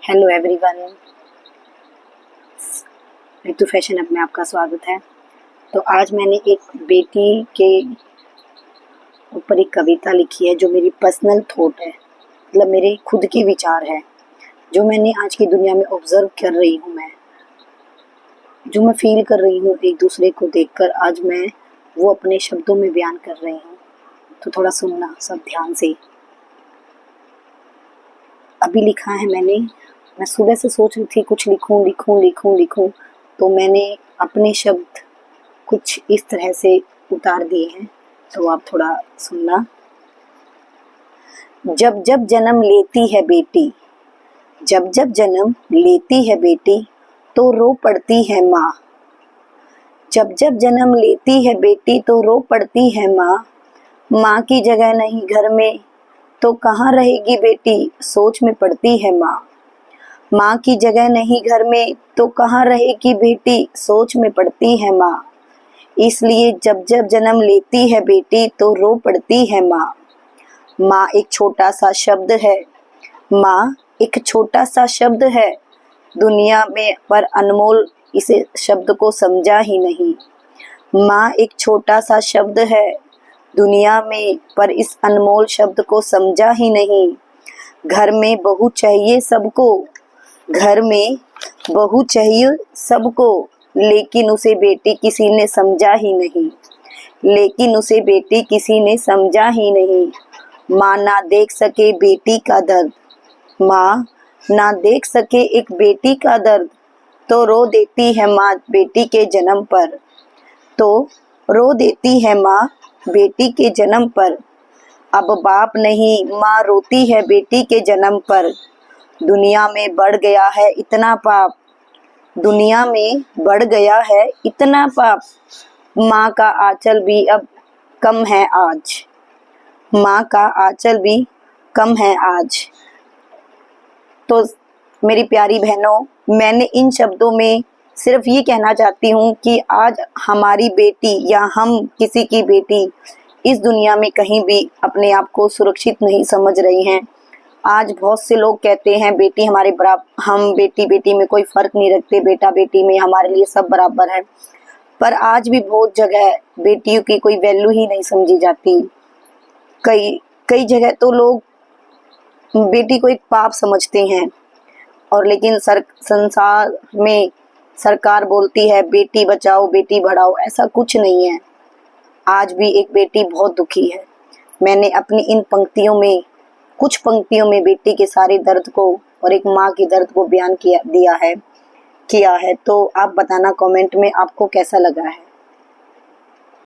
Hello everyone, ऋतु fashion up में आपका स्वागत है। तो आज मैंने एक बेटी के ऊपर एक कविता लिखी है जो मेरी पर्सनल थॉट है, मतलब मेरे खुद के विचार है, जो मैंने आज की दुनिया में ऑब्जर्व कर रही हूँ। जो मैं फील कर रही हूँ एक दूसरे को देखकर, आज मैं वो अपने शब्दों में बयान कर रही हूँ। तो थोड़ा सुनना सब ध्यान से। अभी लिखा है मैं सुबह से सोच रही थी कुछ लिखूं, तो मैंने अपने शब्द कुछ इस तरह से उतार दिए हैं, तो आप थोड़ा सुनना। जब जब जन्म लेती है बेटी, जब जब जन्म लेती है बेटी, तो रो पड़ती है माँ। जब जब जन्म लेती है बेटी तो रो पड़ती है माँ। माँ की जगह नहीं घर में तो कहाँ रहेगी बेटी, सोच में पड़ती है माँ। माँ की जगह नहीं घर में तो कहाँ रहेगी बेटी, सोच में पड़ती है माँ। इसलिए जब जब जन्म लेती है बेटी तो रो पड़ती है माँ। माँ एक छोटा सा शब्द है, माँ एक छोटा सा शब्द है, दुनिया में पर अनमोल इसे शब्द को समझा ही नहीं। माँ एक छोटा सा शब्द है दुनिया में, पर इस अनमोल शब्द को समझा ही नहीं। घर में बहू चाहिए सबको, घर में बहू चाहिए सबको, लेकिन उसे बेटी किसी ने समझा ही नहीं, लेकिन उसे बेटी किसी ने समझा ही नहीं। माँ ना देख सके बेटी का दर्द, माँ ना देख सके एक बेटी का दर्द, तो रो देती है माँ बेटी के जन्म पर, तो रो देती है माँ बेटी के जन्म पर। अब बाप नहीं माँ रोती है बेटी के जन्म पर। दुनिया में बढ़ गया है इतना पाप, दुनिया में बढ़ गया है इतना पाप। माँ का आंचल भी अब कम है आज, माँ का आंचल भी कम है आज। तो मेरी प्यारी बहनों, मैंने इन शब्दों में सिर्फ ये कहना चाहती हूँ कि आज हमारी बेटी या हम किसी की बेटी इस दुनिया में कहीं भी अपने आप को सुरक्षित नहीं समझ रही हैं। आज बहुत से लोग कहते हैं बेटी हमारे बराबर, हम बेटी बेटी में कोई फ़र्क नहीं रखते, बेटा बेटी में हमारे लिए सब बराबर है। पर आज भी बहुत जगह बेटियों की कोई वैल्यू ही नहीं समझी जाती। कई कई जगह तो लोग बेटी को एक पाप समझते हैं, और लेकिन संसार में सरकार बोलती है बेटी बचाओ बेटी बढ़ाओ, ऐसा कुछ नहीं है। आज भी एक बेटी बहुत दुखी है। मैंने अपनी इन पंक्तियों में, कुछ पंक्तियों में बेटी के सारे दर्द को और एक माँ के दर्द को बयान किया है। तो आप बताना कमेंट में आपको कैसा लगा है।